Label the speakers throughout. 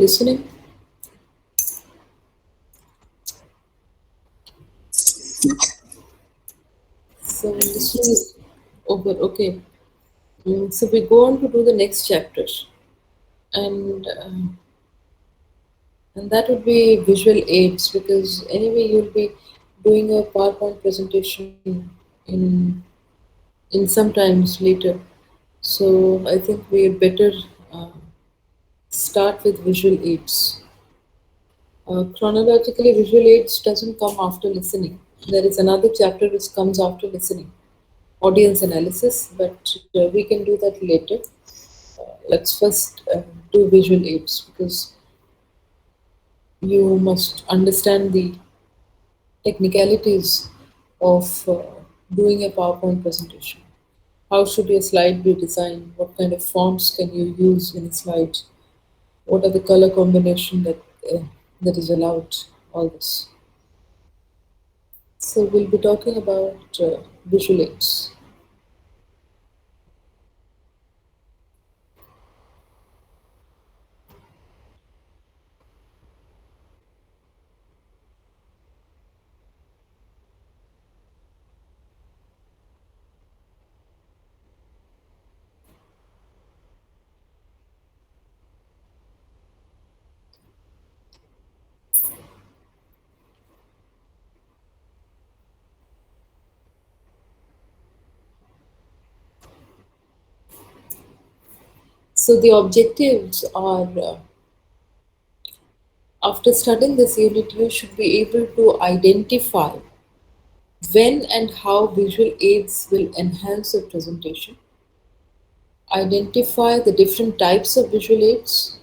Speaker 1: Listening. So listening is over. Okay. So we go on to do the next chapter, and and that would be visual aids because anyway you'll be doing a PowerPoint presentation in in sometimes later. So I think we better uh, start with visual aids. Chronologically, visual aids doesn't come after listening. There is another chapter which comes after listening, audience analysis, but we can do that later. Let's first do visual aids because you must understand the technicalities of doing a PowerPoint presentation. How should your slide be designed? What kind of fonts can you use in a slide? What are the color combination uh, that is allowed? All this. So we'll be talking about visual aids. So the objectives are after studying this unit, you should be able to identify when and how visual aids will enhance your presentation, identify the different types of visual aids,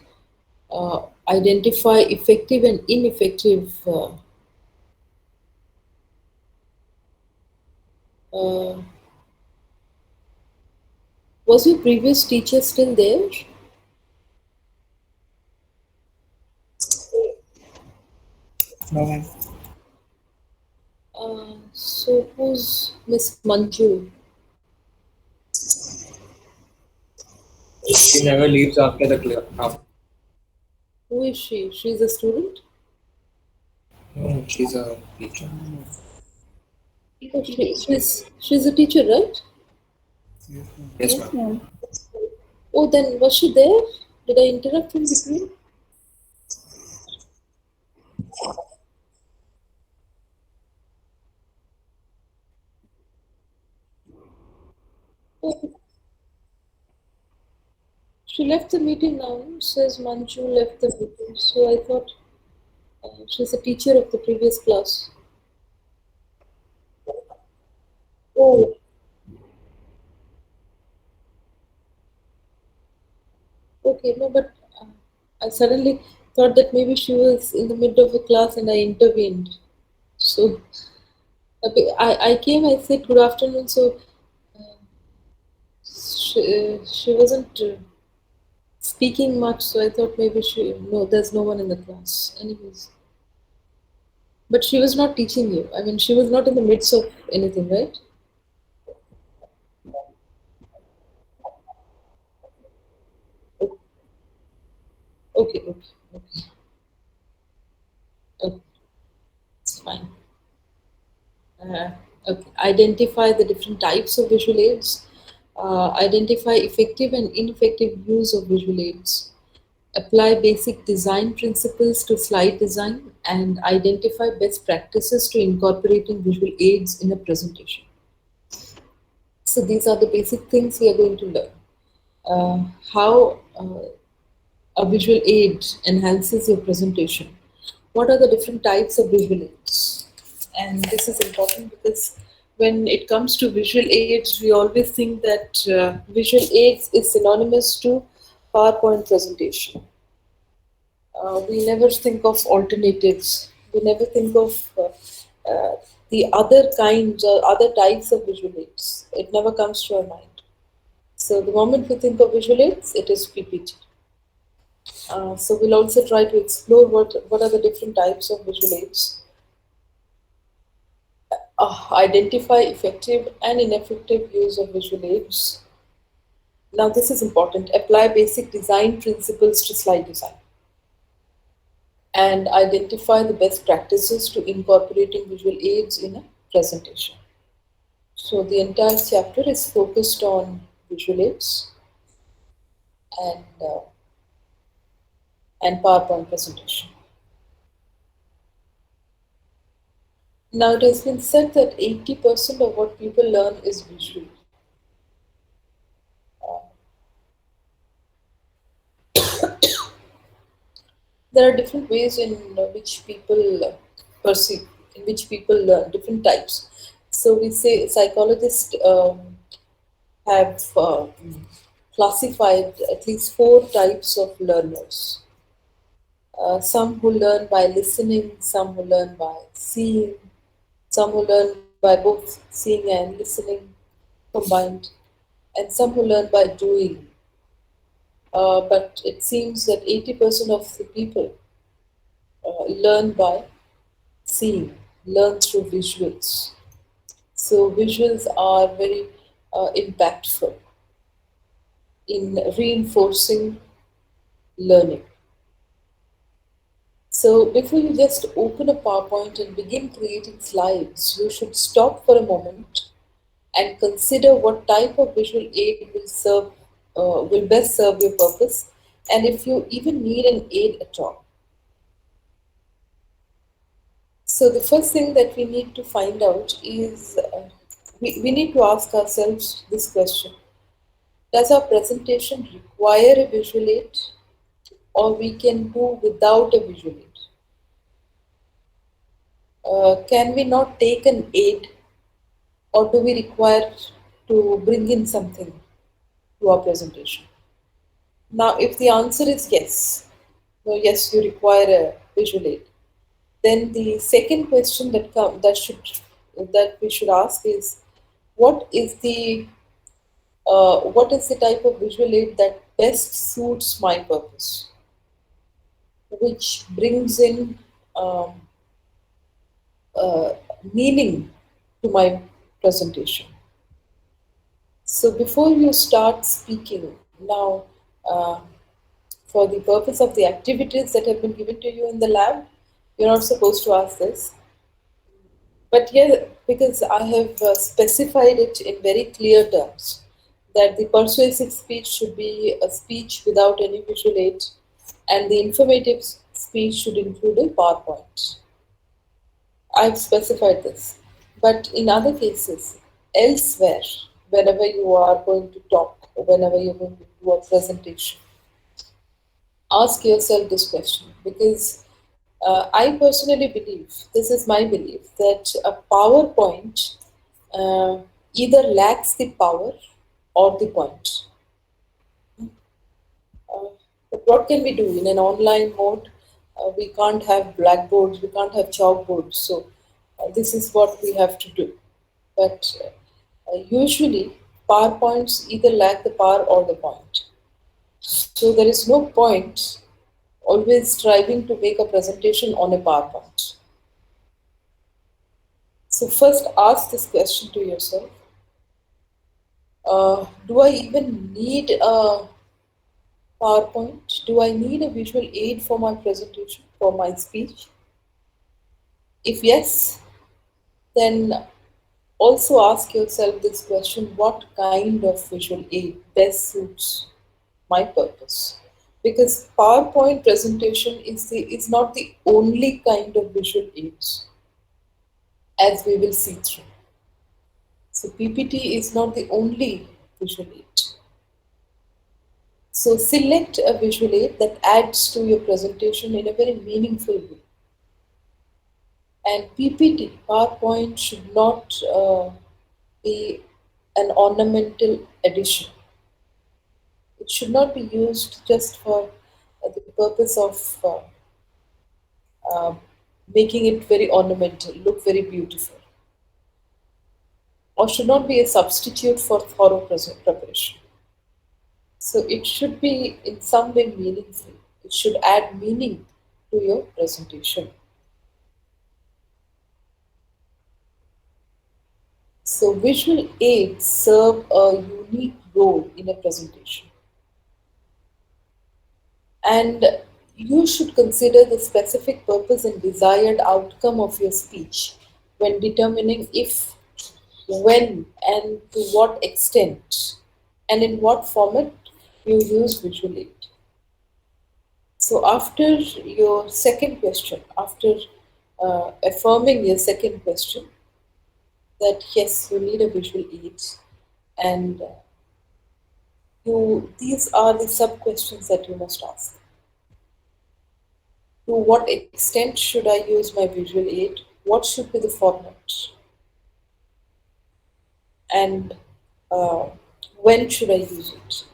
Speaker 1: identify effective and ineffective. Uh, was your previous teacher still there?
Speaker 2: No, ma'am.
Speaker 1: So who's Miss Manju?
Speaker 2: She never leaves after the class.
Speaker 1: Who is she? She's a student?
Speaker 2: No, she's a teacher.
Speaker 1: Oh, she's a teacher, right?
Speaker 2: Yes, ma'am.
Speaker 1: Oh, then was she there? Did I interrupt in between? Oh, she left the meeting now. Says Manju left the meeting. So I thought she's a teacher of the previous class. Oh, okay. No, but I suddenly thought that maybe she was in the middle of a class and I intervened. So I came, I said good afternoon. So she wasn't speaking much. So I thought maybe no, there's no one in the class. Anyways. But she was not teaching you. I mean, she was not in the midst of anything, right? Okay, okay, okay, okay, it's fine. Uh, okay. Identify the different types of visual aids. Identify effective and ineffective use of visual aids. Apply basic design principles to slide design and identify best practices to incorporating visual aids in a presentation. So these are the basic things we are going to learn. How a visual aid enhances your presentation. What are the different types of visual aids? And this is important because when it comes to visual aids, we always think that visual aids is synonymous to PowerPoint presentation. We never think of alternatives. We never think of the other kinds or other types of visual aids. It never comes to our mind. So the moment we think of visual aids, it is PPT. So we'll also try to explore what are the different types of visual aids, identify effective and ineffective use of visual aids. Now this is important. Apply basic design principles to slide design. and identify the best practices to incorporating visual aids in a presentation. So the entire chapter is focused on visual aids and and PowerPoint presentation. Now it has been said that 80% of what people learn is visual. Uh, there are different ways in which people perceive, in which people learn, different types. So we say psychologists have classified at least four types of learners. Some who learn by listening, some who learn by seeing, some who learn by both seeing and listening combined, and some who learn by doing. But it seems that 80% of the people learn by seeing, learn through visuals. So visuals are very impactful in reinforcing learning. So before you just open a PowerPoint and begin creating slides, you should stop for a moment and consider what type of visual aid will best serve your purpose, and if you even need an aid at all. So the first thing that we need to find out is we need to ask ourselves this question: does our presentation require a visual aid, or we can do without a visual aid? Can we not take an aid, or do we require to bring in something to our presentation? Now, if the answer is yes, no, yes, you require a visual aid, then the second question that we should ask is, what is the what is the type of visual aid that best suits my purpose, which brings in um, uh, meaning to my presentation. So before you start speaking now, uh, for the purpose of the activities that have been given to you in the lab, you're not supposed to ask this. But here, because I have specified it in very clear terms, that the persuasive speech should be a speech without any visual aid, and the informative speech should include a PowerPoint. I've specified this. But in other cases, elsewhere, whenever you are going to talk, or whenever you're going to do a presentation, ask yourself this question, because I personally believe, this is my belief, that a PowerPoint uh, either lacks the power or the point. Uh, but what can we do in an online mode? We can't have blackboards, we can't have chalkboards, so this is what we have to do. But usually, PowerPoints either lack the power or the point. So there is no point always striving to make a presentation on a PowerPoint. So first ask this question to yourself: do I even need a PowerPoint? Do I need a visual aid for my presentation, for my speech? If yes, then also ask yourself this question: what kind of visual aid best suits my purpose? Because PowerPoint presentation is not the only kind of visual aids, as we will see through. So PPT is not the only visual aid. So select a visual aid that adds to your presentation in a very meaningful way. And PPT, PowerPoint, should not be an ornamental addition. It should not be used just for the purpose of uh, making it very ornamental, look very beautiful, or should not be a substitute for thorough preparation. So it should be in some way meaningful. It should add meaning to your presentation. So visual aids serve a unique role in a presentation. And You should consider the specific purpose and desired outcome of your speech when determining if, when, and to what extent, and in what format you use visual aid. So, after your second question, after affirming your second question, that yes, you need a visual aid, and you these are the sub questions that you must ask. To what extent should I use my visual aid? What should be the format? And uh, when should I use it?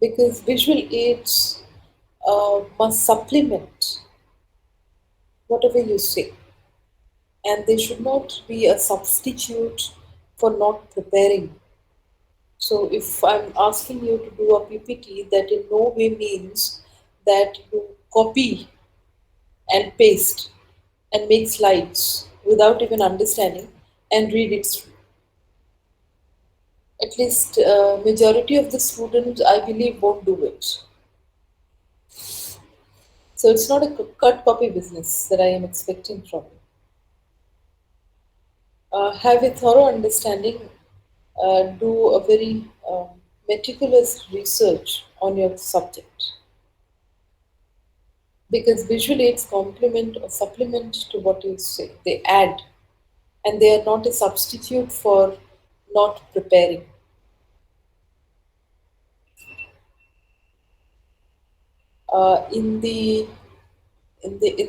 Speaker 1: Because visual aids must supplement whatever you say, and they should not be a substitute for not preparing. So, if I'm asking you to do a PPT, that in no way means that you copy and paste and make slides without even understanding and read it through. At least majority of the students, I believe, won't do it. So it's not a cut copy business that I am expecting from you. Have a thorough understanding, do a very meticulous research on your subject, because visual aids complement or supplement to what you say. They add, and they are not a substitute for not preparing. In the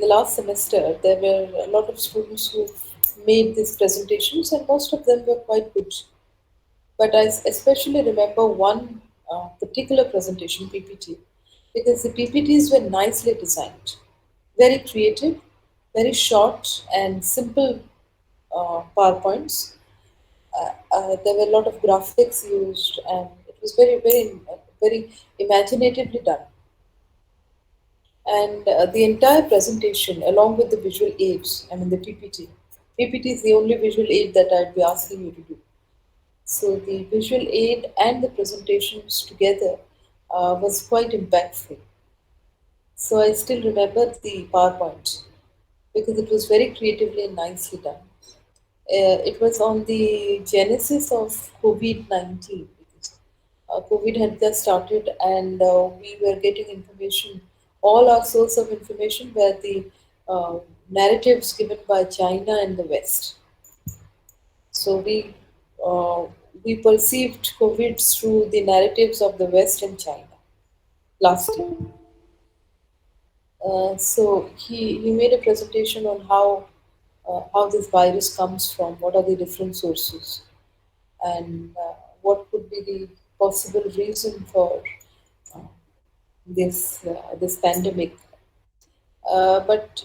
Speaker 1: last semester, there were a lot of students who made these presentations, and most of them were quite good. But I especially remember one particular presentation, PPT, because the PPTs were nicely designed, very creative, very short and simple PowerPoints. There were a lot of graphics used, and it was very imaginatively done. And the entire presentation, along with the visual aids, I mean the PPT. PPT is the only visual aid that I'd be asking you to do. So the visual aid and the presentations together was quite impactful. So I still remember the PowerPoint because it was very creatively and nicely done. It was on the genesis of COVID-19 because COVID had just started, and we were getting information. All our source of information were the narratives given by China and the West. So uh, we perceived COVID through the narratives of the West and China last year. So he made a presentation on how this virus comes from, what are the different sources, and what could be the possible reason for uh, this pandemic. But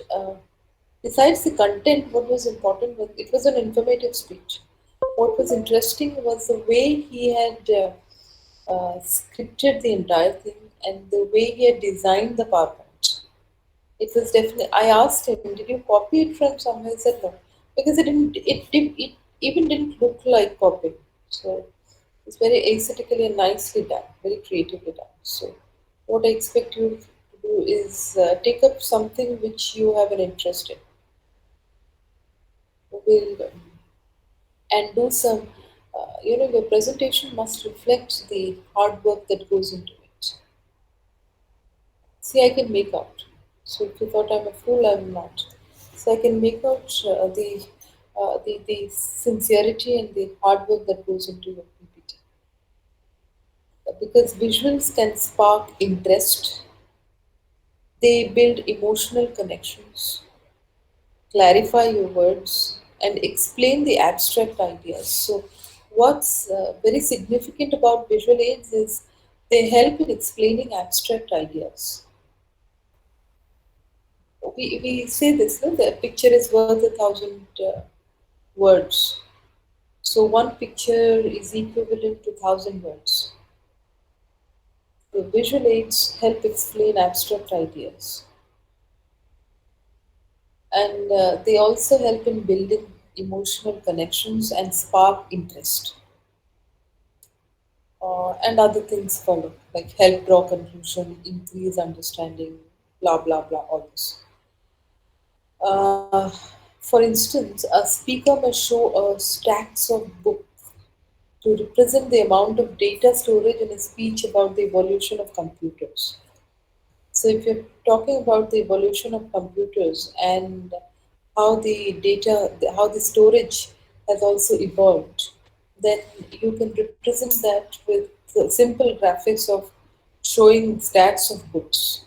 Speaker 1: besides the content, what was important was it was an informative speech. What was interesting was the way he had scripted the entire thing and the way he had designed the PowerPoint. It was definitely. I asked him, "Did you copy it from somewhere?" He said, "No," because it didn't. It even didn't look like copying. So it's very aesthetically and nicely done, very creatively done. So what I expect you to do is take up something which you have an interest in. Will and do some. Your presentation must reflect the hard work that goes into it. See, I can make out. So if you thought I'm a fool, I'm not. So I can make out the sincerity and the hard work that goes into your PPT. Because visuals can spark interest, they build emotional connections, clarify your words, and explain the abstract ideas. So, what's very significant about visual aids is they help in explaining abstract ideas. We say this, no? The picture is worth 1,000 words. So one picture is equivalent to 1,000 words. The visual aids help explain abstract ideas, and they also help in building emotional connections and spark interest. and other things follow, like help draw conclusion, increase understanding, blah blah blah, all this. Uh, for instance, a speaker may show stacks of books to represent the amount of data storage in a speech about the evolution of computers. So, if you're talking about the evolution of computers and how the data, how the storage has also evolved, then you can represent that with simple graphics of showing stats of books.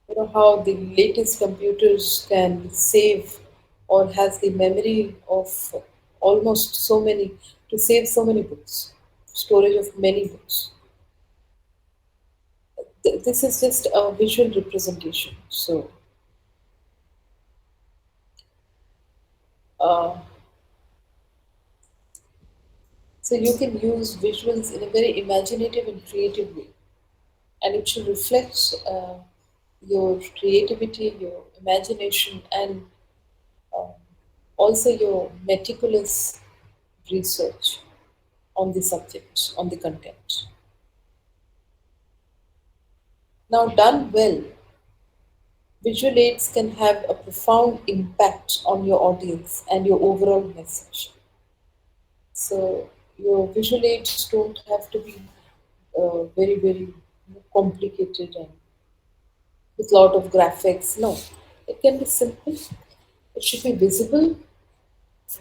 Speaker 1: You know how the latest computers can save or has the memory of almost so many to save so many books, storage of many books. This is just a visual representation. Uh, so you can use visuals in a very imaginative and creative way, and it should reflect your creativity, your imagination, and uh, also your meticulous research on the subject, on the content. Now, done well, visual aids can have a profound impact on your audience and your overall message. So, your visual aids don't have to be very, very complicated and with a lot of graphics. No, it can be simple. It should be visible,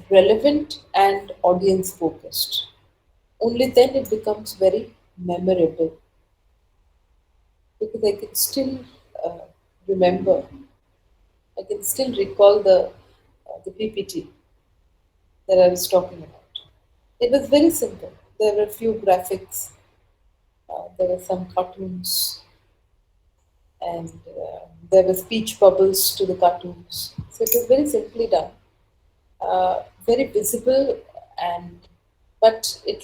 Speaker 1: relevant, and audience focused. Only then it becomes very memorable because I can still uh, remember, I can still recall the PPT that I was talking about. It was very simple. There were a few graphics, there were some cartoons, and there were speech bubbles to the cartoons. So it was very simply done, very visible, and but it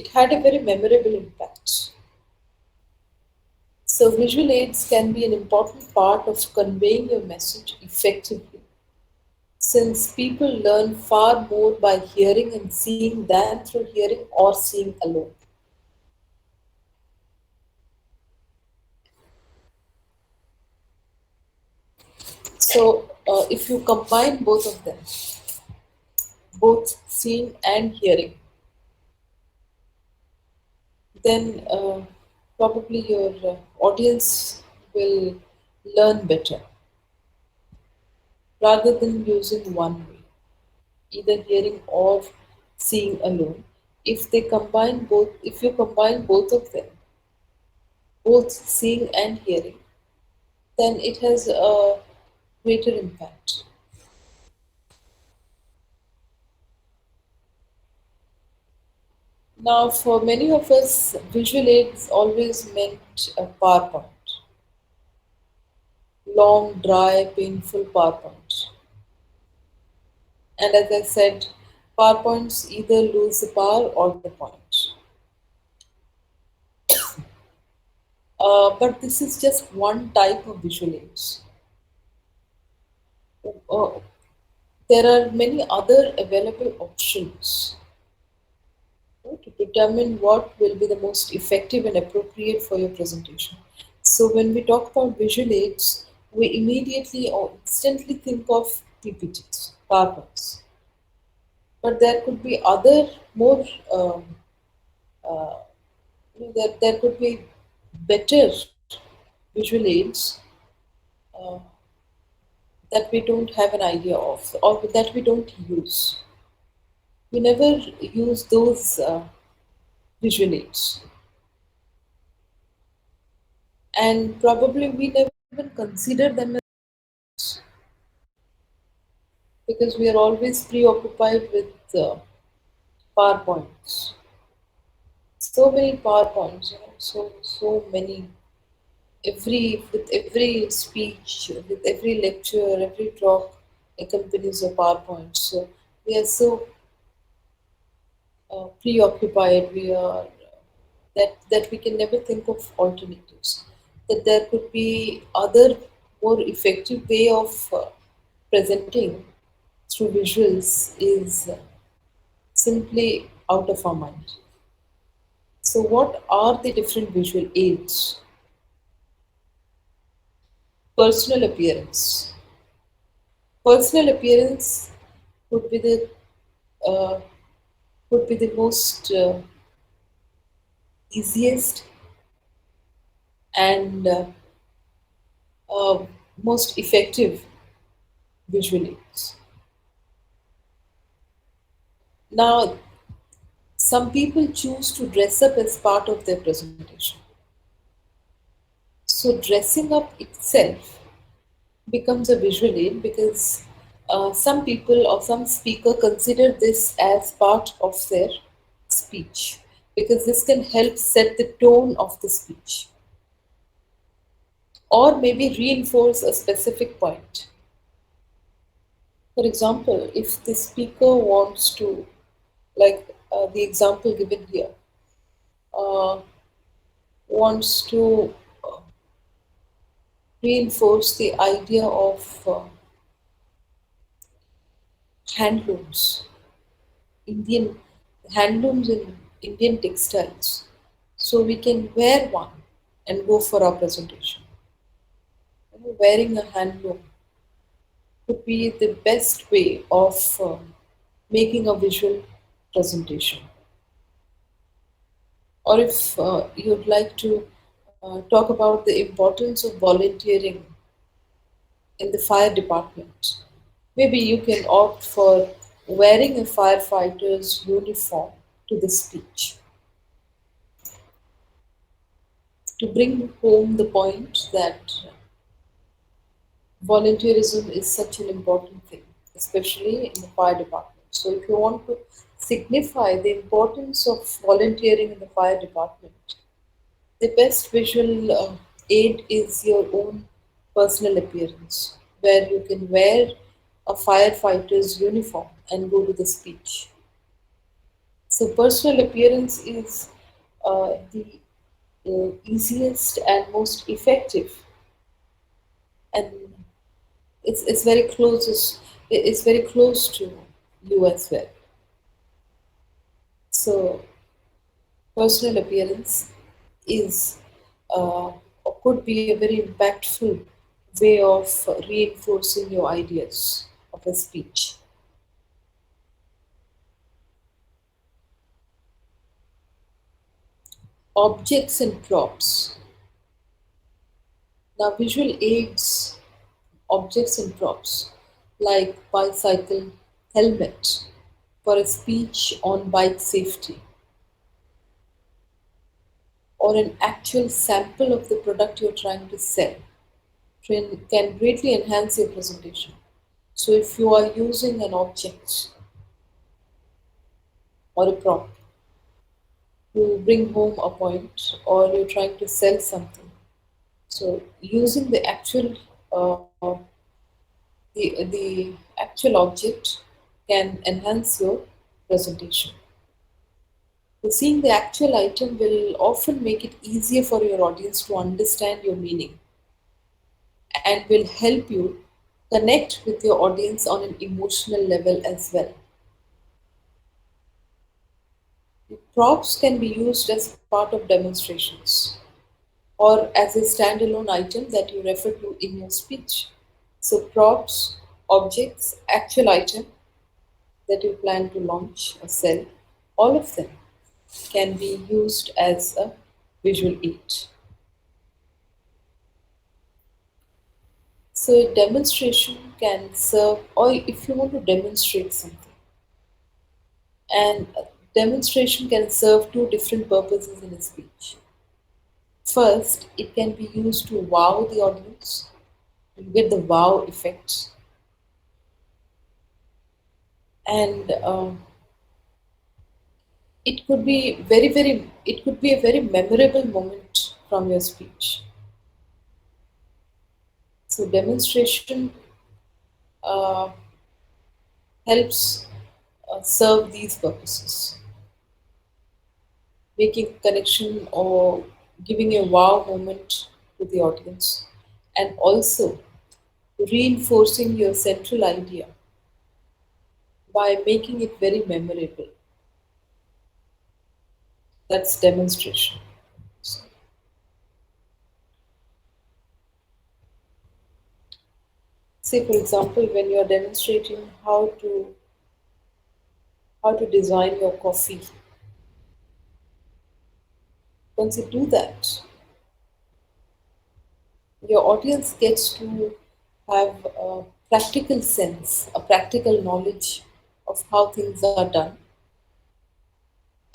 Speaker 1: had a very memorable impact. So visual aids can be an important part of conveying your message effectively, since people learn far more by hearing and seeing than through hearing or seeing alone. So if you combine both of them, both seeing and hearing, then probably your audience will learn better rather than using one way, either hearing or seeing alone. If they combine both, if you combine both of them, both seeing and hearing, then it has a greater impact. Now, for many of us, visual aids always meant a PowerPoint, long, dry, painful PowerPoint. And as I said, PowerPoints either lose the power or the point. But this is just one type of visual aids. Uh, there are many other available options to determine what will be the most effective and appropriate for your presentation. So when we talk about visual aids, we immediately or instantly think of PPTs, PowerPoints. But there could be other more, uh, there could be better visual aids uh, that we don't have an idea of or that we don't use. We never use those visual aids. And probably we never even consider them because we are always preoccupied with PowerPoints. So many PowerPoints, so many. With every speech, with every lecture, every talk accompanies a PowerPoint. So we are so preoccupied. We are that we can never think of alternatives. That there could be other more effective way of presenting through visuals is simply out of our mind. So, what are the different visual aids? Personal appearance. Personal appearance would be the uh, would be the most easiest and uh, most effective visual aids. Now, some people choose to dress up as part of their presentation. So, dressing up itself becomes a visual aid because some people or some speaker consider this as part of their speech because this can help set the tone of the speech or maybe reinforce a specific point. For example, if the speaker wants to, like the example given here, uh, wants to reinforce the idea of handlooms, Indian handlooms in Indian textiles. So we can wear one and go for our presentation. Wearing a handloom could be the best way of making a visual presentation. Or if you'd like to talk about the importance of volunteering in the fire department, maybe you can opt for wearing a firefighter's uniform to the speech to bring home the point that volunteerism is such an important thing, especially in the fire department. So, if you want to signify the importance of volunteering in the fire department, the best visual aid is your own personal appearance, where you can wear a firefighter's uniform and go to the speech. So, personal appearance is the easiest and most effective, and it's very close. It's very close to you as well. So, personal appearance is or could be a very impactful way of reinforcing your ideas of a speech. Objects and props. Now, visual aids, objects and props like bicycle helmet for a speech on bike safety, or an actual sample of the product you're trying to sell can greatly enhance your presentation. So, if you are using an object or a prop to bring home a point or you're trying to sell something, so using the actual the actual object can enhance your presentation. So seeing the actual item will often make it easier for your audience to understand your meaning and will help you connect with your audience on an emotional level as well. Props can be used as part of demonstrations or as a standalone item that you refer to in your speech. So, props, objects, actual item that you plan to launch or sell, all of them can be used as a visual aid. So, a demonstration can serve, or if you want to demonstrate something, and a demonstration can serve two different purposes in a speech. First, it can be used to wow the audience, to get the wow effect, and it could be it could be a very memorable moment from your speech. So, demonstration uh, helps serve these purposes, making connection or giving a wow moment to the audience, and also reinforcing your central idea by making it very memorable. That's demonstration. Say, for example, when you are demonstrating how to design your coffee, once you do that, your audience gets to have a practical sense, a practical knowledge of how things are done.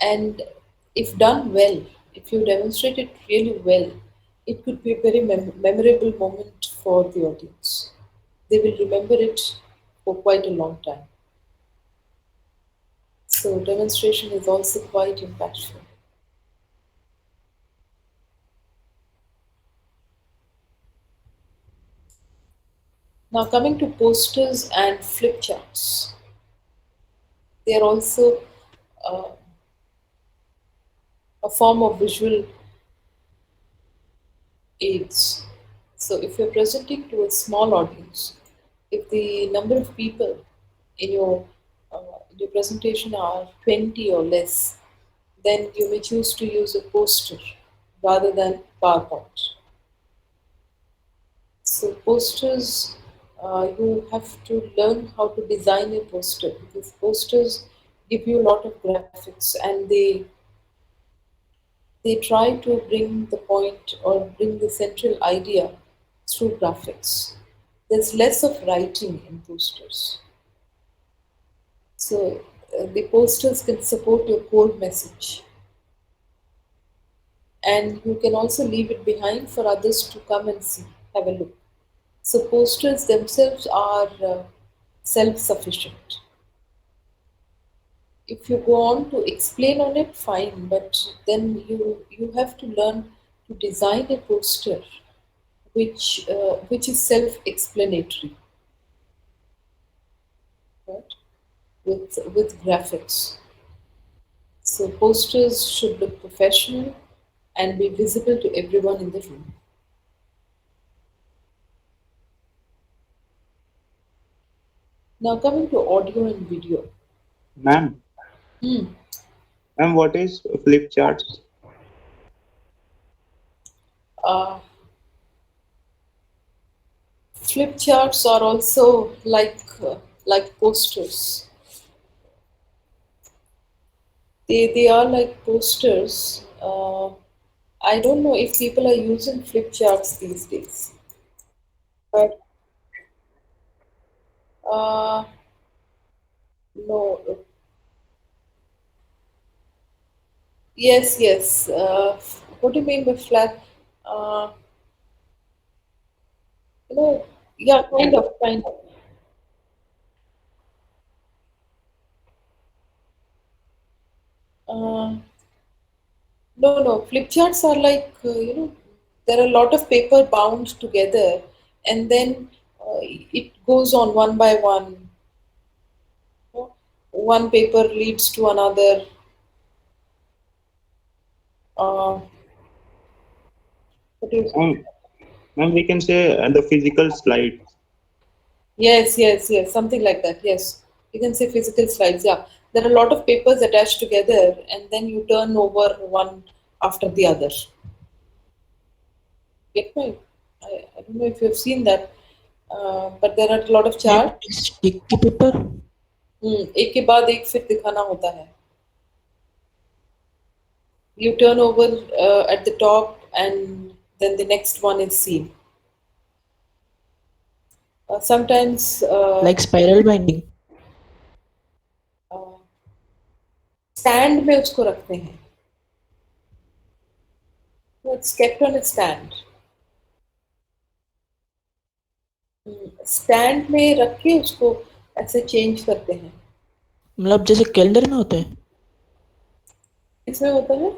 Speaker 1: And if done well, if you demonstrate it really well, it could be a very memorable moment for the audience. They will remember it for quite a long time. So, demonstration is also quite impactful. Now, coming to posters and flip charts, they are also uh, a form of visual aids. So, if you're presenting to a small audience, if the number of people in your presentation are 20 or less, then you may choose to use a poster rather than PowerPoint. So posters, you have to learn how to design a poster because posters give you a lot of graphics and they try to bring the point or bring the central idea through graphics. There's less of writing in posters. So the posters can support your core message and you can also leave it behind for others to come and see, have a look. So posters themselves are self-sufficient. If you go on to explain on it, fine, but then you have to learn to design a poster which is self-explanatory, right? With graphics. So posters should look professional and be visible to everyone in the room. Now coming to audio and video.
Speaker 3: Ma'am,
Speaker 1: Hmm.
Speaker 3: ma'am, what is flip charts?
Speaker 1: Uh, Flip charts are also like posters. They are like posters. I don't know if people are using flip charts these days, but uh, no. Yes, yes. What do you mean by flat? Uh, yeah, kind of. Uh, no, no. Flip charts are like there are a lot of paper bound together, and then it goes on one by one. One paper leads to another. Uh, what is
Speaker 3: Ma'am, ma'am, we can say the physical slide.
Speaker 1: Yes, yes, yes, something like that. Yes, you can say physical slides. Yeah, there are a lot of papers attached together, and then you turn over one after the other. Get my? I don't know if you've seen that, but there are a lot of
Speaker 4: ma'am
Speaker 1: charts.
Speaker 4: sticky paper.
Speaker 1: एक के बाद एक फिर दिखाना होता है. You turn over at the top, and then the next one is seen. Sometimes
Speaker 4: Like spiral binding.
Speaker 1: Stand में उसको रखते हैं. So it's kept on a stand. Stand में रख के उसको ऐसे चेंज करते हैं.
Speaker 4: मतलब जैसे कैलेंडर में होता है.
Speaker 1: इसमें होता है.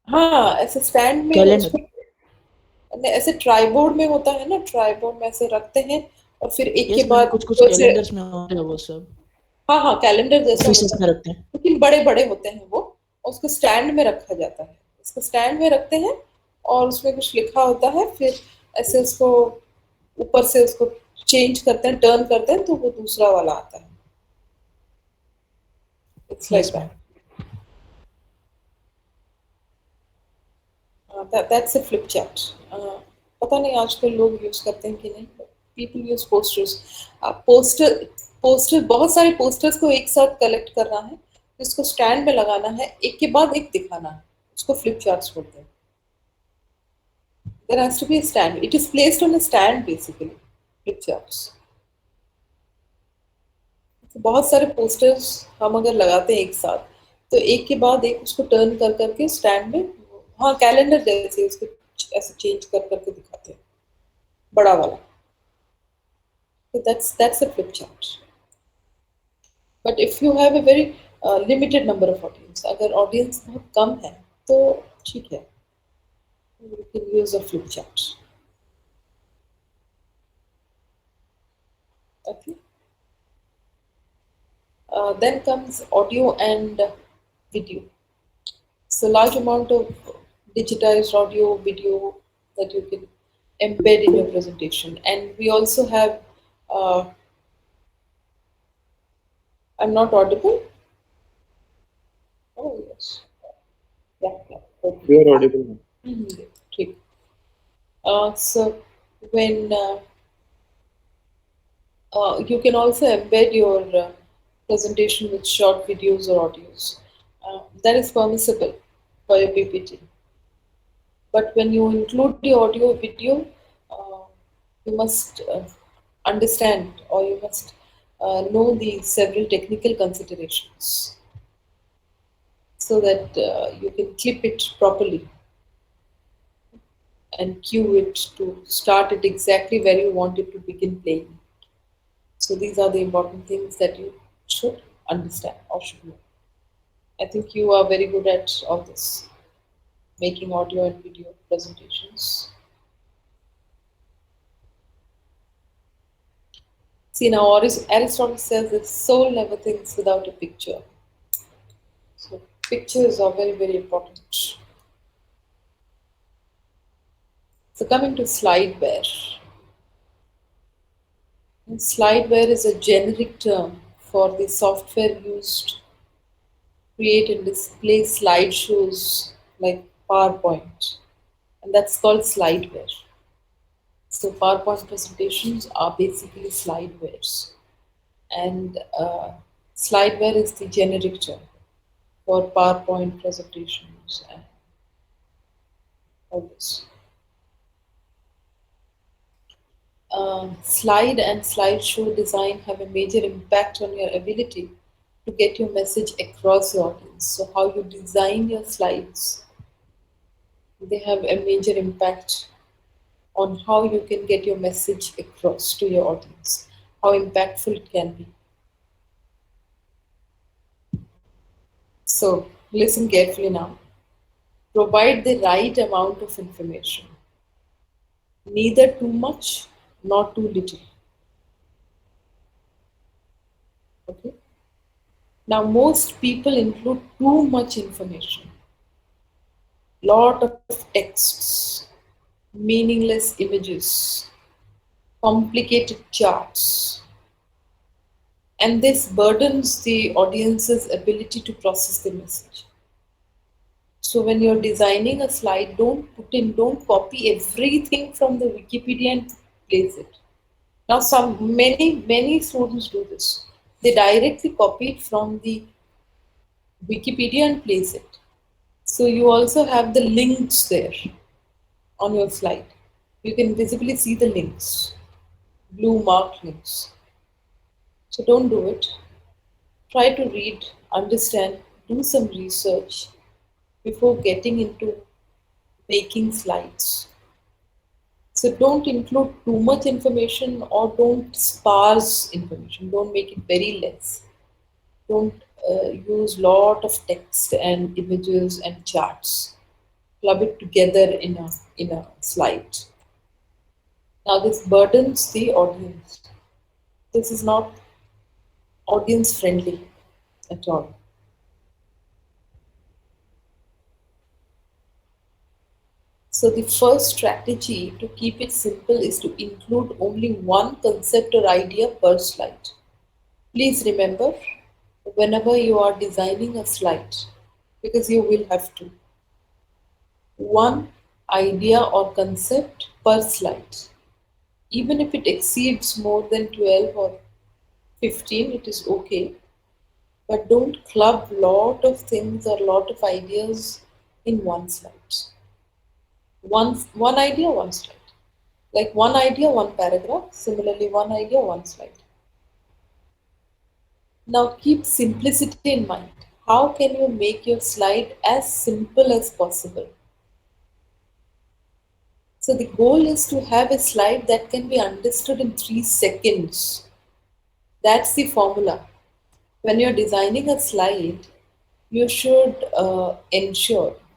Speaker 1: हाँ, ऐसे स्टैंड में उसको
Speaker 4: कैलेंडर.
Speaker 1: ऐसे ट्राइबोर्ड में होता है ना, ट्राइबोर्ड में ऐसे रखते हैं और फिर एक के
Speaker 4: यस मैम
Speaker 1: बाद
Speaker 4: कुछ कुछ
Speaker 1: वैसे.
Speaker 4: कैलेंडर्स में होता है वो सब.
Speaker 1: हाँ हाँ, कैलेंडर जैसा
Speaker 4: ऑफिसेस
Speaker 1: होता
Speaker 4: में
Speaker 1: है
Speaker 4: रखते हैं.
Speaker 1: लेकिन बड़े बड़े होते हैं वो. और उसको स्टैंड में रखा जाता है. इसको स्टैंड में रखते हैं और उसमें कुछ लिखा होता है, फिर ऐसे उसको ऊपर से उसको चेंज करते हैं, टर्न करते हैं, तो वो दूसरा वाला आता है. It's like
Speaker 4: Yes, ma'am.
Speaker 1: That. That's a flip chart. पता नहीं आजकल लोग यूज करते हैं कि नहीं. People use posters. पोस्टर बहुत सारे पोस्टर्स को एक साथ कलेक्ट करना है, इसको स्टैंड में लगाना है, एक के बाद एक दिखाना है, उसको फ्लिप चार्ट्स बोलते हैं. There has to be a stand. It is placed on a stand basically. Flip charts. तो बहुत सारे पोस्टर्स हम अगर लगाते हैं एक साथ, तो एक के बाद एक उसको टर्न कर करके स्टैंड में, हाँ कैलेंडर जैसे उसको ऐसे चेंज कर करके दिखाते हैं, बड़ा वाला. तो that's a flip chart. But if you have a very limited number of audience, अगर audience बहुत कम है तो ठीक है, you can use a flip chart. Okay. Then comes audio and video. So large amount of digitized audio, video that you can embed in your presentation. And we also have, I'm not audible? Oh, yes. Yeah, yeah. Okay.
Speaker 3: You are audible, ma'am.
Speaker 1: Okay. So when you can also embed your presentation with short videos or audios. That is permissible for your PPT. But when you include the audio video, uh, you must understand, or you must know the several technical considerations so that you can clip it properly and cue it to start it exactly where you want it to begin playing. So these are the important things that you should understand or should know. I think you are very good at all this, making audio and video presentations. See, now Aristotle says that soul never thinks without a picture. So pictures are very, very important. So coming to slideware. And slideware is a generic term for the software used to create and display slideshows like PowerPoint. And that's called slideware. So PowerPoint presentations are basically slidewares. And slideware is the generic term for PowerPoint presentations and all this. Slide and slideshow design have a major impact on your ability to get your message across your audience. So, how you design your slides, they have a major impact on how you can get your message across to your audience, how impactful it can be. So, listen carefully now. Provide the right amount of information, neither too much nor too little. Okay. Now, most people include too much information, lot of texts, meaningless images, complicated charts, and this burdens the audience's ability to process the message. So when you're designing a slide, don't copy everything from the Wikipedia and place it. Now, many students do this. They directly copy it from the Wikipedia and place it. So you also have the links there on your slide. You can visibly see the links, blue marked links. So don't do it. Try to read, understand, do some research before getting into making slides. So don't include too much information or don't sparse information. Don't make it very less. Don't use lot of text and images and charts. Club it together in a slide. Now this burdens the audience. This is not audience friendly at all. So, the first strategy to keep it simple is to include only one concept or idea per slide. Please remember, whenever you are designing a slide, because you will have to, one idea or concept per slide. Even if it exceeds more than 12 or 15, it is okay. But don't club lot of things or lot of ideas in one slide. One idea, one slide. Like one idea, one paragraph. Similarly, one idea, one slide. Now keep simplicity in mind. How can you make your slide as simple as possible? So the goal is to have a slide that can be understood in 3 seconds. That's the formula. When you're designing a slide, you should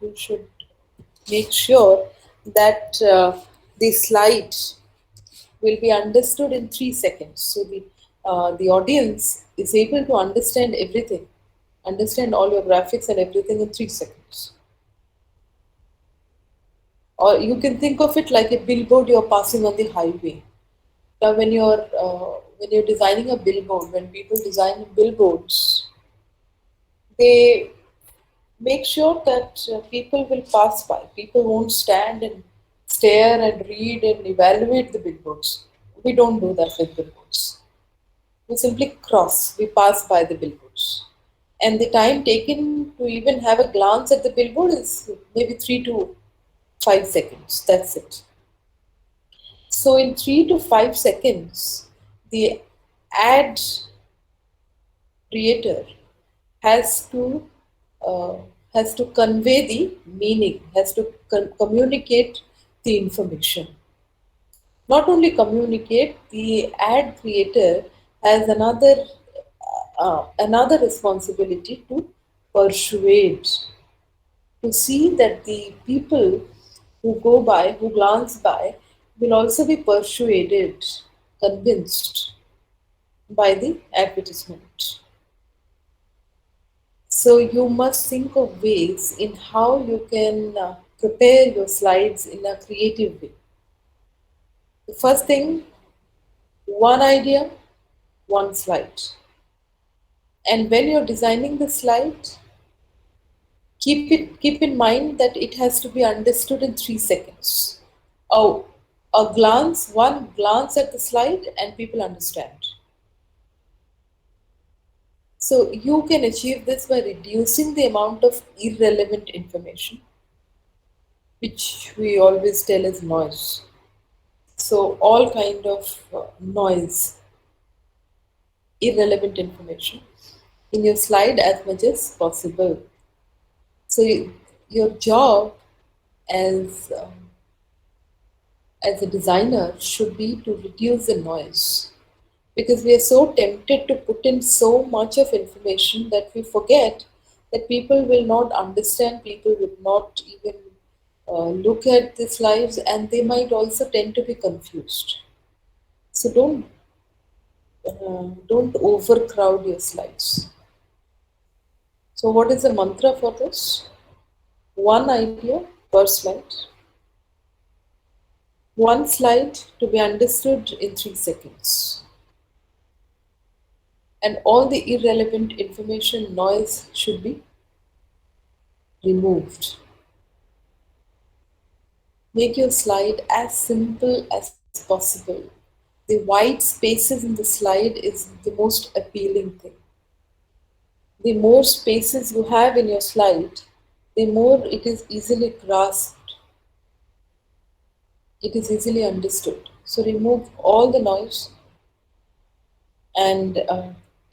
Speaker 1: you should make sure that the slide will be understood in 3 seconds. So the audience is able to understand everything, understand all your graphics and everything in 3 seconds. Or you can think of it like a billboard you're passing on the highway. Now, when you're designing a billboard, when people design billboards, they make sure that people will pass by. People won't stand and stare and read and evaluate the billboards. We don't do that with billboards. We simply cross, we pass by the billboards. And the time taken to even have a glance at the billboard is maybe 3 to 5 seconds. That's it. So, in 3 to 5 seconds, the ad creator has to uh, has to convey the meaning, has to communicate the information. Not only communicate, the ad creator has another responsibility to persuade, to see that the people who go by, who glance by, will also be persuaded, convinced by the advertisement. So you must think of ways in how you can prepare your slides in a creative way. The first thing, one idea, one slide. And when you're designing the slide, keep in mind that it has to be understood in 3 seconds. Oh, one glance at the slide, and people understand. So you can achieve this by reducing the amount of irrelevant information, which we always tell is noise. So all kind of noise, irrelevant information in your slide as much as possible. So your job as as a designer should be to reduce the noise, because we are so tempted to put in so much of information that we forget that people will not understand, people will not even look at the slides, and they might also tend to be confused. So don't overcrowd your slides. So what is the mantra for this? One idea per slide, one slide to be understood in 3 seconds, and all the irrelevant information noise should be removed. Make your slide as simple as possible. The white spaces in the slide is the most appealing thing. The more spaces you have in your slide, the more it is easily grasped, it is easily understood. So remove all the noise, and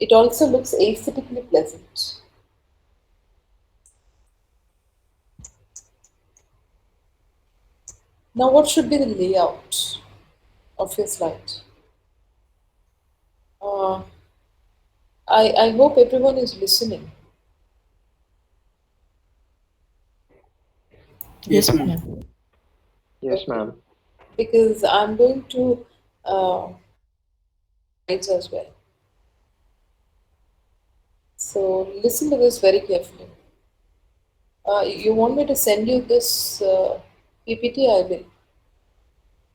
Speaker 1: it also looks aesthetically pleasant. Now, what should be the layout of your slide? Uh, I hope everyone is listening.
Speaker 2: Yes,
Speaker 4: Yes,
Speaker 2: ma'am.
Speaker 4: ma'am.
Speaker 3: Yes,
Speaker 1: Okay,
Speaker 3: ma'am.
Speaker 1: because I'm going to share my slides as well. So listen to this very carefully. You want me to send you this? PPT I will.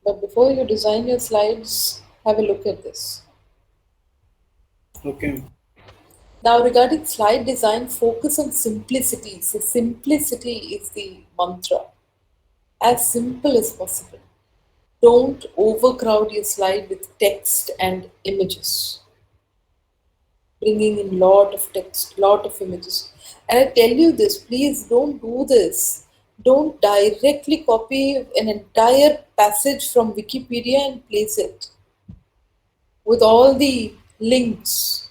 Speaker 1: But before you design your slides, have a look at this.
Speaker 2: Okay.
Speaker 1: Now, regarding slide design, focus on simplicity. So, simplicity is the mantra. As simple as possible. Don't overcrowd your slide with text and images. Bringing in lot of text, lot of images. And I tell you this, please don't do this. Don't directly copy an entire passage from Wikipedia and place it with all the links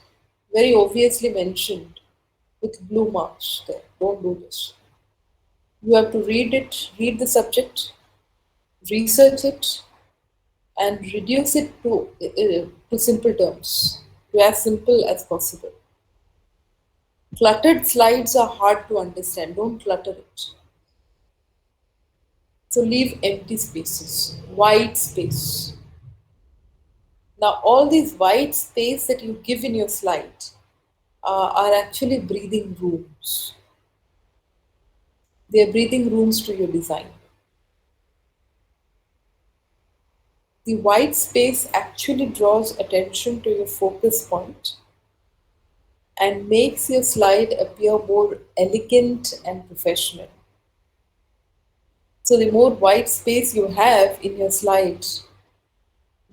Speaker 1: very obviously mentioned with blue marks there. Don't do this. You have to read it, read the subject, research it, and reduce it to simple terms, to as simple as possible. Cluttered slides are hard to understand. Don't clutter it. So leave empty spaces, white space. Now, all these white space that you give in your slide are actually breathing rooms. They are breathing rooms to your design. The white space actually draws attention to your focus point and makes your slide appear more elegant and professional. So, the more white space you have in your slides,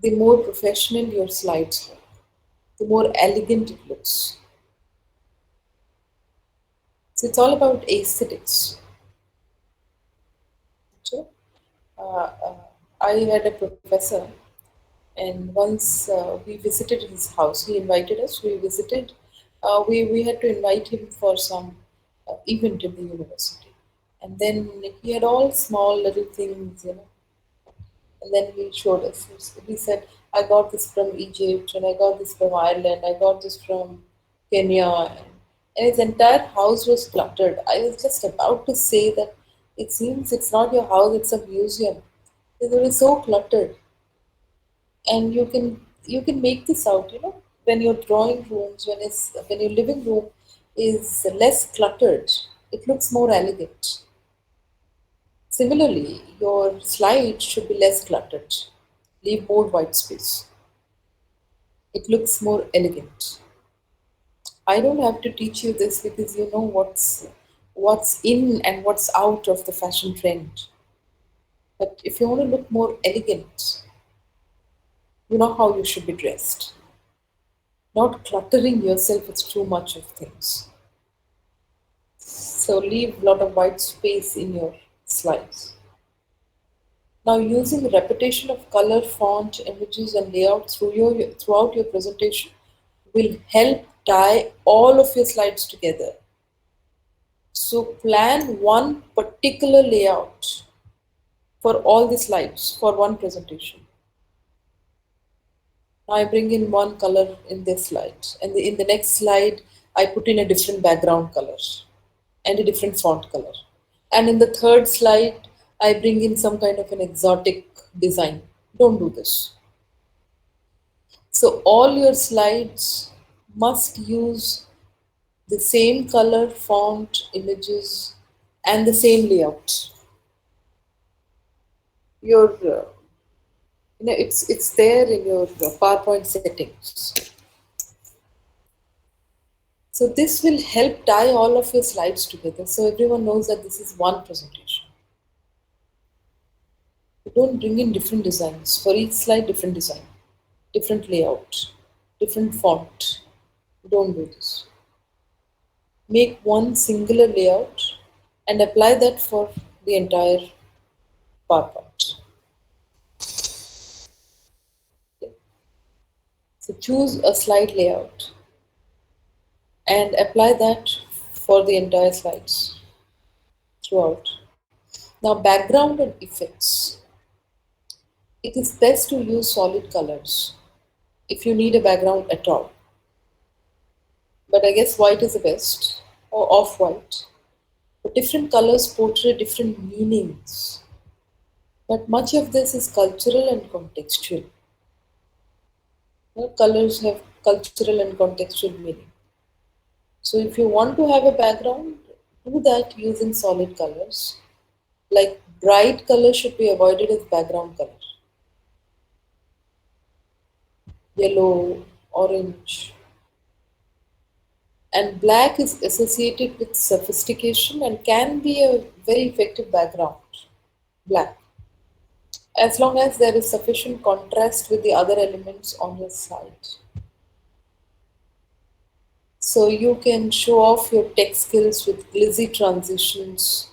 Speaker 1: the more professional your slides look, the more elegant it looks. So, it's all about aesthetics. So, uh, uh, I had a professor, and once we visited his house. He invited us. We visited. We had to invite him for some event in the university, and then he had all small little things, And then he showed us. He said, "I got this from Egypt, and I got this from Ireland. I got this from Kenya." And his entire house was cluttered. I was just about to say that it seems it's not your house; it's a museum. It was so cluttered, and you can make this out, when your drawing rooms, when your living room is less cluttered, it looks more elegant. Similarly, your slide should be less cluttered. Leave more white space. It looks more elegant. I don't have to teach you this because you know what's in and what's out of the fashion trend. But if you want to look more elegant, you know how you should be dressed. Not cluttering yourself with too much of things. So leave a lot of white space in your slides. Now, using repetition of color, font, images, and layout throughout your presentation will help tie all of your slides together. So plan one particular layout for all the slides for one presentation. Now I bring in one color in this slide, and in the next slide I put in a different background color and a different font color. And in the third slide, I bring in some kind of an exotic design. Don't do this. So all your slides must use the same color, font, images, and the same layout. Your, it's there in your PowerPoint settings. So this will help tie all of your slides together, so everyone knows that this is one presentation. You don't bring in different designs. For each slide, different design, different layout, different font. Don't do this. Make one singular layout and apply that for the entire PowerPoint. Okay. So choose a slide layout and apply that for the entire slides throughout. Now, background and effects. It is best to use solid colors if you need a background at all. But I guess white is the best, or off-white. But different colors portray different meanings. But much of this is cultural and contextual. Colors have cultural and contextual meaning. So if you want to have a background, do that using solid colors Like bright color should be avoided as background color. Yellow, orange, and black is associated with sophistication and can be a very effective background. Black, as long as there is sufficient contrast with the other elements on your slide. So you can show off your tech skills with glizzy transitions,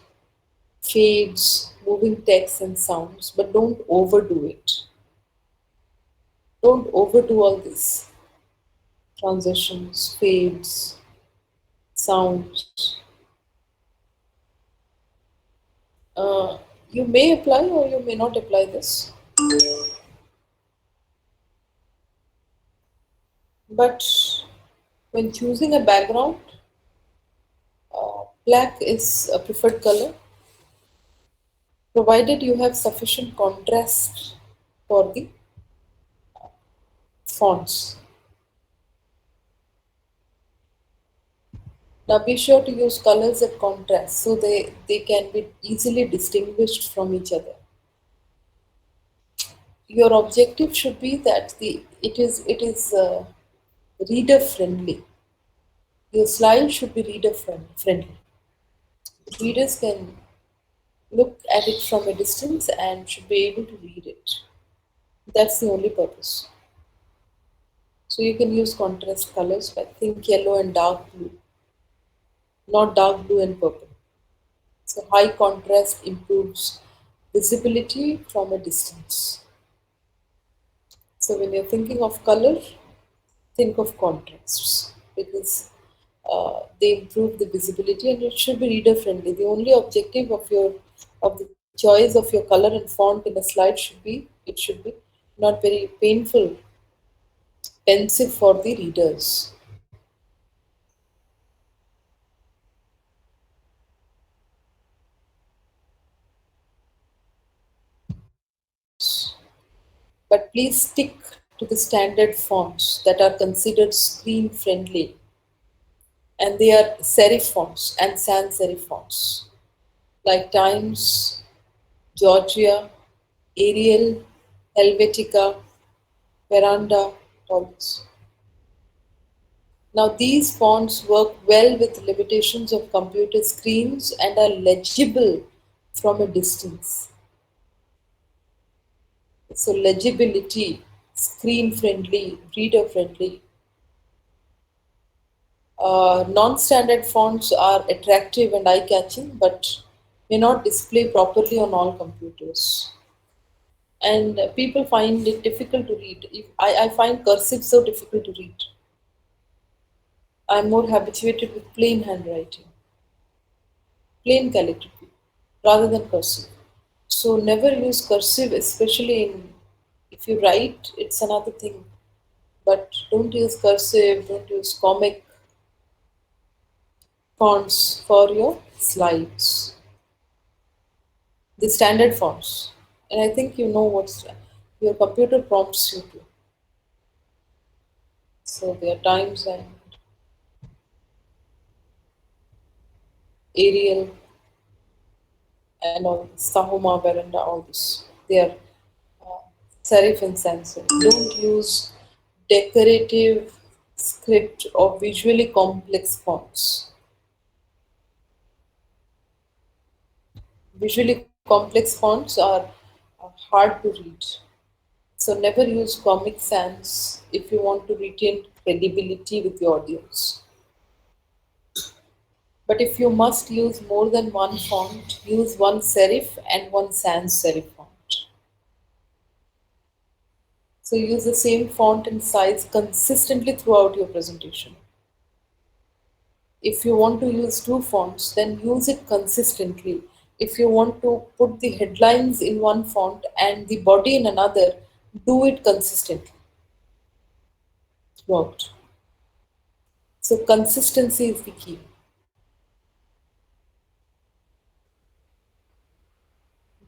Speaker 1: fades, moving text and sounds, but don't overdo it. Don't overdo all this transitions, fades, sounds. Uh, you may apply or you may not apply this, but when choosing a background, black is a preferred color, provided you have sufficient contrast for the fonts. Now be sure to use colors that contrast so they can be easily distinguished from each other. Your objective should be that it is reader friendly. Your slide should be reader friendly. Readers can look at it from a distance and should be able to read it. That's the only purpose. So you can use contrast colors like think yellow and dark blue, not dark blue and purple. So high contrast improves visibility from a distance. So when you're thinking of color, think of contrasts because they improve the visibility and it should be reader friendly. The only objective of the choice of your color and font in a slide should be not very painful, pensive for the readers. But please stick to the standard fonts that are considered screen friendly, and they are serif fonts and sans serif fonts like Times, Georgia, Arial, Helvetica, Veranda, all this. Now, these fonts work well with limitations of computer screens and are legible from a distance. So, legibility, screen friendly, reader friendly. Non standard fonts are attractive and eye catching but may not display properly on all computers. And people find it difficult to read. I find cursive so difficult to read. I'm more habituated with plain handwriting, plain calligraphy, rather than cursive. So never use cursive, especially in if you write, it's another thing. But don't use cursive, don't use comic fonts for your slides. The standard fonts. And I think you know what's your computer prompts you to. So there are times and Arial and all Sahoma, Veranda, all this. They are serif and sans serif. Don't use decorative script or visually complex fonts. Visually complex fonts are hard to read. So never use Comic Sans if you want to retain credibility with the audience. But if you must use more than one font, use one serif and one sans serif font. So use the same font and size consistently throughout your presentation. If you want to use two fonts, then use it consistently. If you want to put the headlines in one font and the body in another, do it consistently throughout. So consistency is the key.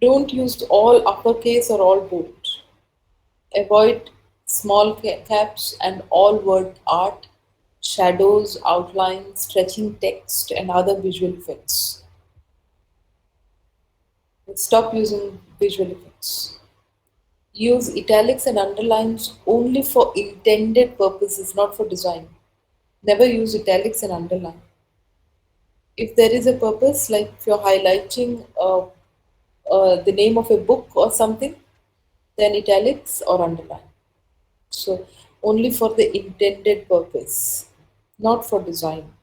Speaker 1: Don't use all uppercase or all bold. Avoid small caps and all word art, shadows, outlines, stretching text, and other visual effects. Stop using visual effects. Use italics and underlines only for intended purposes, not for design. Never use italics and underline. If there is a purpose, like if you're highlighting the name of a book or something, then italics or underline. So, only for the intended purpose, not for design.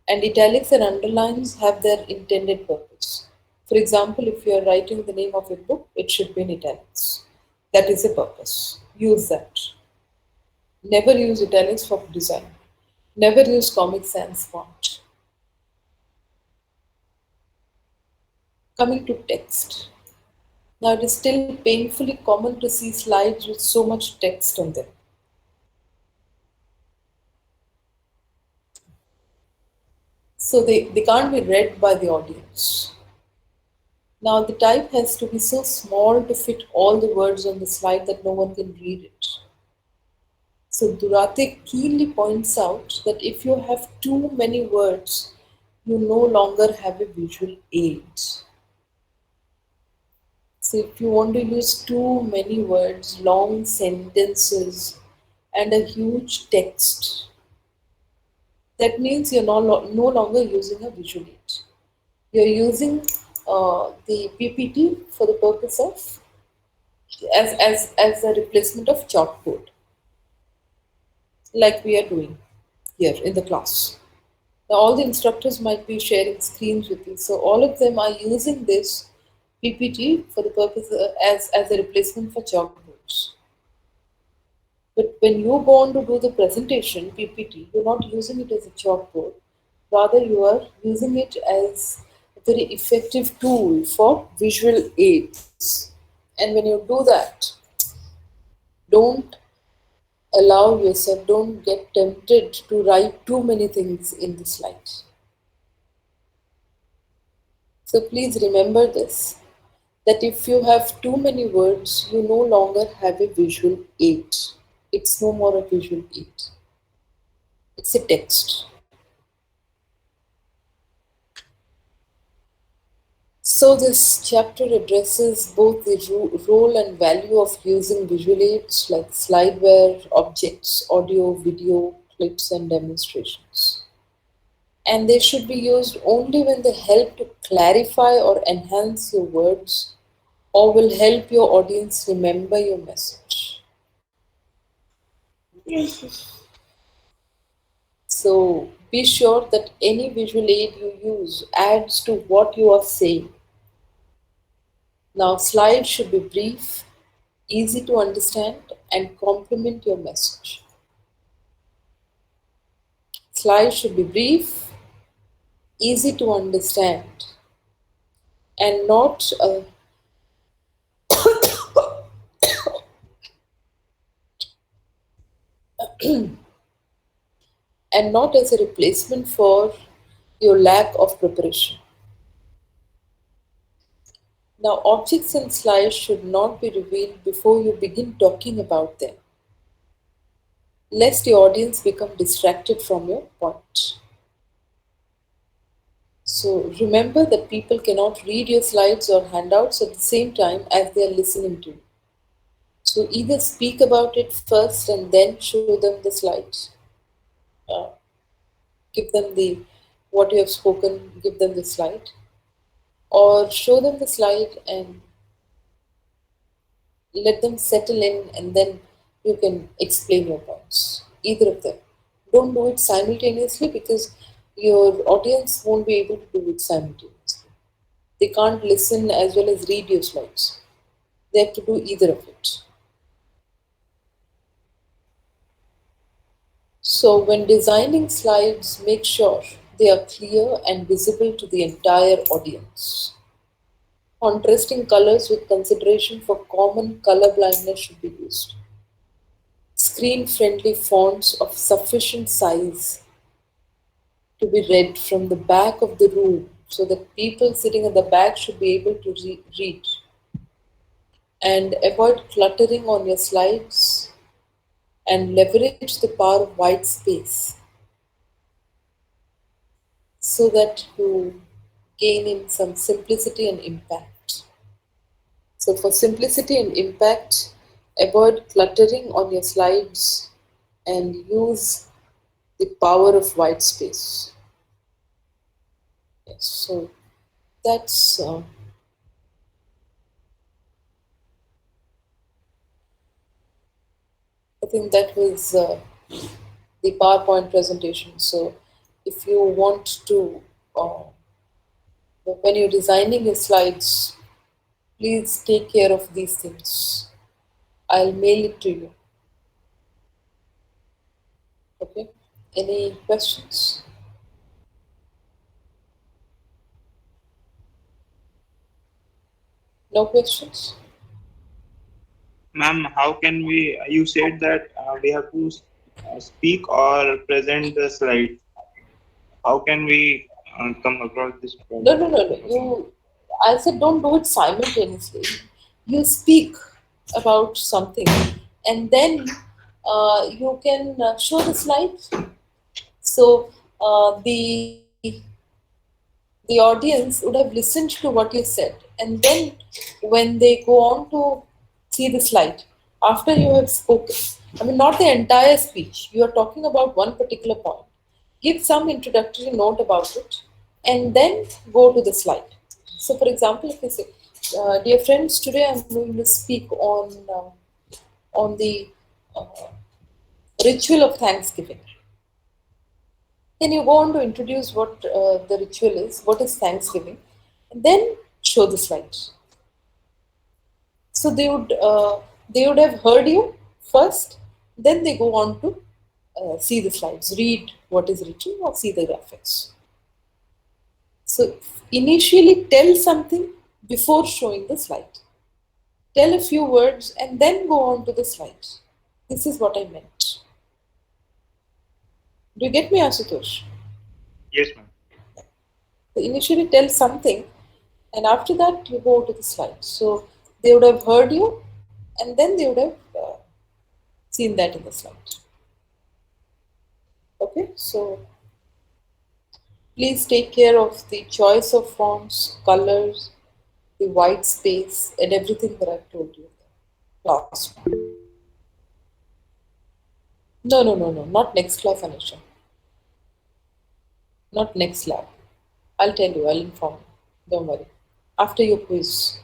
Speaker 1: And italics and underlines have their intended purpose. For example, if you are writing the name of a book, it should be in italics. That is the purpose. Use that. Never use italics for design. Never use Comic Sans font. Coming to text. Now, it is still painfully common to see slides with so much text on them. So they can't be read by the audience. Now, the type has to be so small to fit all the words on the slide that no one can read it. So, Durate keenly points out that if you have too many words, you no longer have a visual aid. So, if you want to use too many words, long sentences, and a huge text, that means you're no longer using a visual aid. You're using the PPT for the purpose of as a replacement of chalkboard, like we are doing here in the class. Now, all the instructors might be sharing screens with you, so all of them are using this PPT for the purpose as a replacement for chalkboards. But when you go on to do the presentation PPT, you're not using it as a chalkboard. Rather, you are using it as a very effective tool for visual aids. And when you do that, don't allow yourself, don't get tempted to write too many things in the slides. So please remember this, that if you have too many words, you no longer have a visual aid. It's no more a visual aid. It's a text. So this chapter addresses both the role and value of using visual aids like slideware, objects, audio, video, clips, and demonstrations. And they should be used only when they help to clarify or enhance your words or will help your audience remember your message. So be sure that any visual aid you use adds to what you are saying. Now, slides should be brief, easy to understand, and complement your message. Slides should be brief, easy to understand, and not as a replacement for your lack of preparation. Now, objects and slides should not be revealed before you begin talking about them, lest the audience become distracted from your point. So remember that people cannot read your slides or handouts at the same time as they are listening to you. So either speak about it first and then show them the slides. Uh, give them the what you have spoken, give them the slide, or show them the slide and let them settle in, and then you can explain your points. Either of them. Don't do it simultaneously because your audience won't be able to do it simultaneously. They can't listen as well as read your slides. They have to do either of it. So when designing slides, make sure they are clear and visible to the entire audience. Contrasting colors with consideration for common color blindness should be used. Screen-friendly fonts of sufficient size to be read from the back of the room so that people sitting at the back should be able to read. And avoid cluttering on your slides and leverage the power of white space so that you gain in some simplicity and impact. So for simplicity and impact, avoid cluttering on your slides and use the power of white space. Yes, so that's I think that was the PowerPoint presentation. So if you want to, when you're designing your slides, please take care of these things. I'll mail it to you. Okay. Any questions? No questions?
Speaker 3: Ma'am, how can we? You said that we have to speak or present the slide. How can we come across this
Speaker 1: No,
Speaker 3: problem?
Speaker 1: no, no, no. I said don't do it simultaneously. You speak about something and then you can show the slide. So the audience would have listened to what you said, and then when they go on to see the slide after you have spoken, I mean, not the entire speech, you are talking about one particular point, give some introductory note about it, and then go to the slide. So, for example, if you say, dear friends, today I'm going to speak on the uh, ritual of Thanksgiving. Then you go on to introduce what the ritual is, what is Thanksgiving, and then show the slides. So they would have heard you first, then they go on to see the slides, read what is written, or see the graphics. So initially tell something before showing the slide. Tell a few words and then go on to the slides. This is what I meant. Do you get me, Asutosh?
Speaker 3: Yes, ma'am.
Speaker 1: So initially tell something, and after that you go to the slides. So they would have heard you, and then they would have seen that in the slide. Okay, so please take care of the choice of fonts, colors, the white space, and everything that I've told you. Last one. No, no, no, no, not next class, Anisha. Not next lab. I'll tell you, I'll inform you. Don't worry. After your quiz.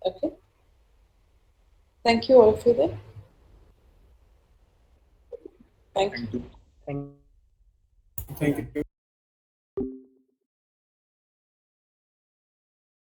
Speaker 1: Okay? Thank you all of you then. Thank you.
Speaker 3: Thank you.
Speaker 4: Thank you.
Speaker 2: Thank you.